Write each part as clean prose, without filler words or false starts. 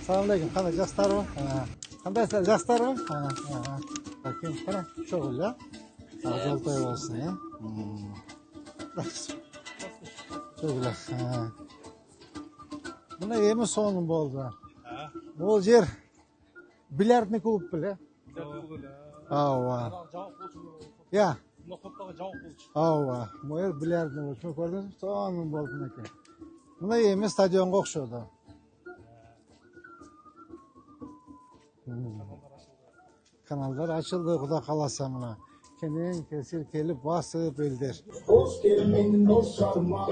Assalamualaikum. Qanday jastlarmi? Qandaysizlar, jastlarmi? Bakın, qara, şo'g'il ya. Jo'ltoy bo'lsin ya. Şo'g'il. Buna yemi sonun bo'ldi. Bu yer bilyardni klub bile. Ava. Ya. Ava. Bu yer bilyardni klub ko'rdingiz? Sonun bo'ldi ekan. Buna yemi stadionga o'xshadi. Kanallar açıldı, Xudo qalasa buna. Kenin kesir kelip basıp bildir. Hoş gelmenin hoş şarma,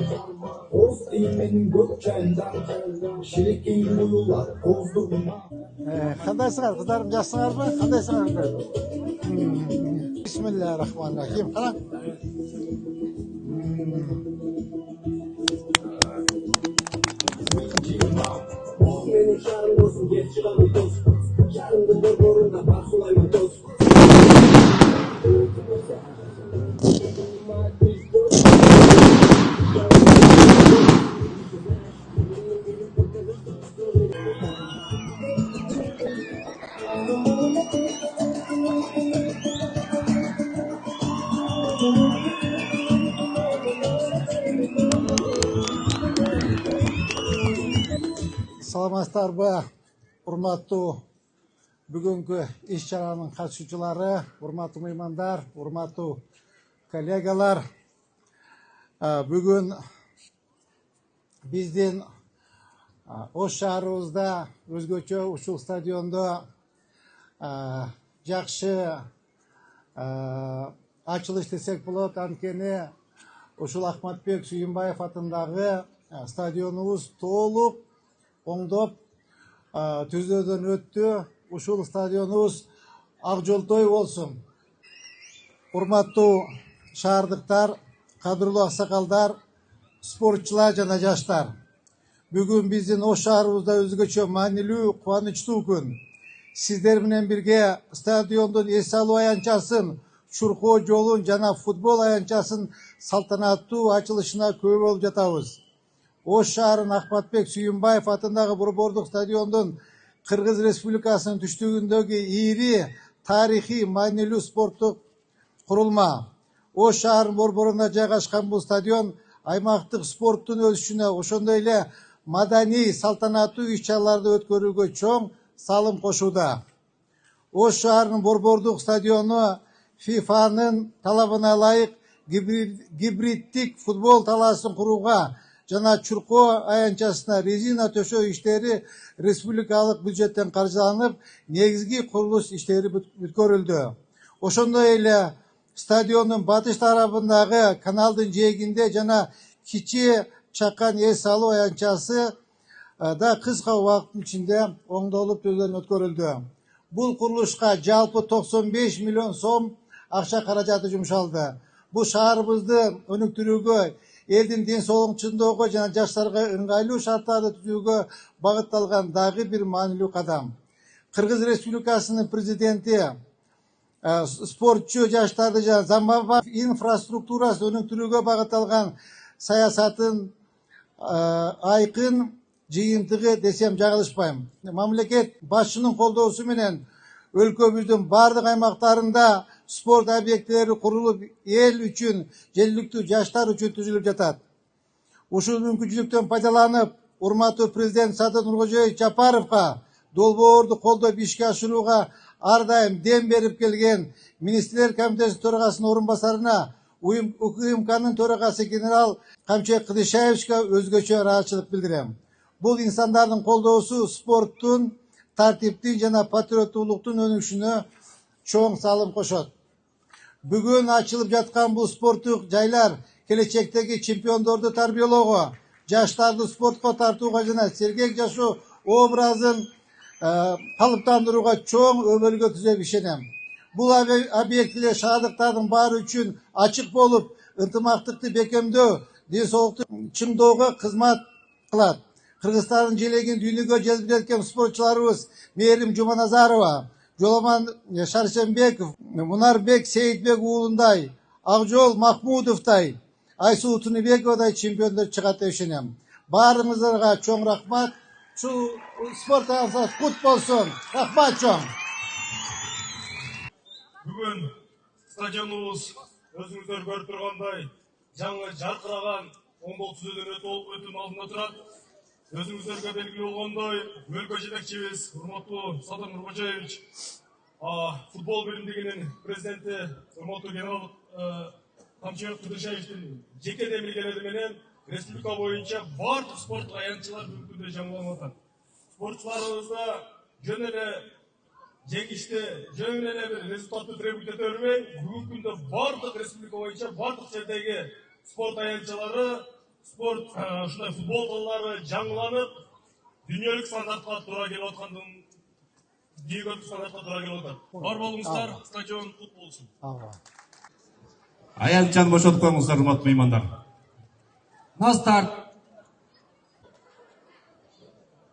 hoş değmenin gökçenden, şirikin uyular bozduğuna. Qandaysizlar, qizlarim, yaxshilarmi? Qandaysizlar? Bismillahirrahmanirrahim. Qara. Benim şarım olsun, geç çıkan bir toz. Şarımda borborunda parsulayma toz. Саламатсыздарбы, урматтуу бүгүнкү иш-чаранын катышуучулары, урматтуу меймандар, урматтуу коллегалар. Бүгүн биздин Ош шаарыбызда өзгөчө ушул стадиондо жакшы ачылыш десек болот. Анткени ушул Ахматбек Сүйүнбаев атындагы стадионубуз толук оңдоп түзөөдөн өттү. Ушул стадионубуз ак жолтой болсун. Урматтуу шаардыктар, кадырлуу аксакалдар, спортчулар жана жаштар. Бүгүн биздин Ош шаарыбызда өзгөчө маанилүү, кубанычтуу күн. Сиздер менен бирге стадиондун эс алуу аянтчасын, Чуркоо жолун жана футбол аянтчасын салтанаттуу ачылышына күбө болуп жатабыз. Ош шаарын Ахматбек Сүйүнбаев атындагы борбордук стадиондун Кыргыз Республикасынын түштүгүндөгү ири тарыхый маанилүү спорттук курулма. Ош шаарынын борборунда жайгашкан бул стадион аймактык спорттун өсүшүнө, ошондой эле маданий салтанаттуу иш-чараларды өткөрүүгө чоң салым кошууда. Ош шаарынын борбордук стадиону ФИФАнын талабына ылайык гибриддик футбол талаасын курууга жана Чуркоо аянтчасына резина төшөө иштери республикалык бюджеттен каржыланып, негизги курулуш иштери бүткөрүлдү. Ошондой эле стадиондун батыш тарабындагы каналдын жээгинде жана Кичи Чакан эс алуу аянтчасы да кыска убакыттын ичинде оңдолуп түздөн өткөрүлдү. Бул курулушка жалпы 95 миллион сом акча каражаты жумшалды. Бул шаарыбызды өнүктүрүүгө, элдин ден соолугун жана жаштарга ыңгайлуу шарттарды түзүүгө багытталган дагы бир маанилүү кадам. Кыргыз Республикасынын президенти спортчу жаштарды жана заманбап инфраструктурасын өнүктүрүүгө багытталган саясатын айкын жыйынтыгы десем жагылышпайм. Мамлекет башчынын колдоосу менен өлкөбүздүн бардык аймактарында спорт объектилери курулуп, эл үчүн, желиликтүү жаштар үчүн түзүлүп жатат. Ушул мүмкүнчүлүктөн пайдаланып, урматтуу президент Садыр Нуркожоевич Жапаровго долбоорду колдоп ишке ашырууга ар дайым дем берип келген Министрлер комитетинин төрагасынын орун басарына, УКМКнын төрагасы генерал Камчек Кыдышаевичке өзгөчө ыраазычылык билдирем. Бул инсандардын колдоосу спорттун, тартиптин жана патриоттуулуктун өнүгүшүнө чоң салым кошот. Бүгүн ачылып жаткан бул спорттук жайлар келечектеги чемпиондорду тарбиялоого, жаштарды спортко тартууга жана сергек жашоо образын калыптандырууга чоң өмөлгө түзөп ишенем. Бул объектилер шаардыктардын баары үчүн ачык болуп, ынтымактыкты бекемдөө, ден соолукту чыңдоого кызмат кылат. Кыргызстандын желегин дүйнөгө жеткизип кеткен спортчуларыбыз Мээрим Жуманазарова, Жоламан Шаршембеков, Мунарбек Сейитбек уулундай, Акжол Махмудовдай, Айсуу Тунубековдай чемпиондор чыгат деп ишенем. Баарыңыздарга чоң рахмат. Şu spor hayatınız kut olsun. Rahmat çoğum. Бүгін стадионыбыз өзіңіздер көріп тұрғандай жаңа жарқыраған 19 өтім алдында тұрады. Өзіңіздерге белгілі болғандай, өлкө жетекчибиз урматтуу Садыр Нуркожаевич, футбол бөлімдігінің президенті урматтуу генерал Тамчыбек Кудышаевичтин жеке демилгелери менен республика боюнча бардык спорттук аянтчылар бүгүнкү күндө жаңыланып атат. Спортчуларыбызда жөн эле жеңишти, жөн эле бир результатты требуйт ете бербей, бүгүнкү күндө бардык республика боюнча бардык жердеги спорт аянтчылары, спорт ушундай футбол баллары жаңыланып, дүйнөлүк стандартка туура келип аткандын дүйнөлүк стандартка туура келип атат. Бар болуңуздар, стадион кут болсун. Аянтчаны бошотуп коюңуздар, урматтуу меймандар. На старт.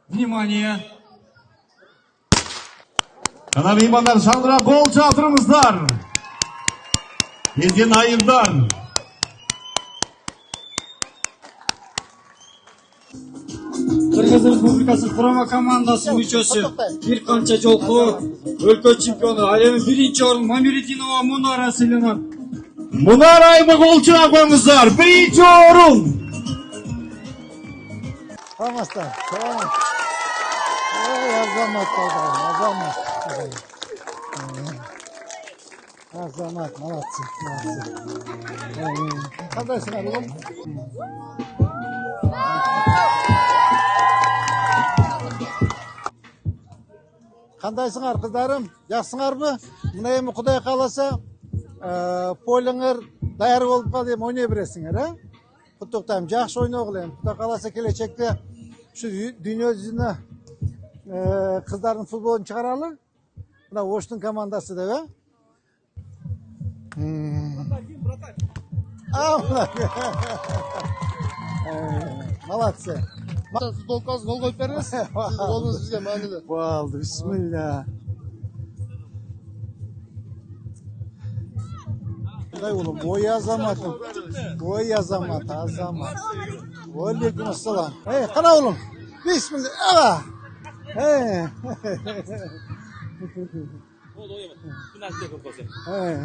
Внимание. Жана меймандар, шаңдыра гол чалтырыңыздар. Кезген айымдар. Кыргыз Республикасы құрама командасы мүчөсү бир канча жолку өлкө чемпиону, ал эми биринчи орун Мамиридинова Мунара сыйланат. Мунар айымы гол чыгыңыздар. Биринчи орун. Tamamlar. Tamam. Azamat oldu. Azamat. Azamat. Молодцы. Қандайсың арығым? Қандайсыңар қыздарым? Жақсыңар бі? Мына емі Құдай қаласа, полыңыр даяр болып қалды ем ойнай бересіңер, а? Құттықтайым, жақсы ойнау қылайым. Құдай қаласа келешекте şu dünya yüzüne kızların futbolunu çıkaralım. Buna Oştun komandası da be. Молодцы. Futbolkaz gol koyup veririz. Siz golünüz bizge manide. Oldu, bismillah. Дай oğlum, boy yazamatım. Boy yazamat, azamat. Aleyküm selam. Hey, kana oğlum. Bismillah. Ava. Hey. Hey.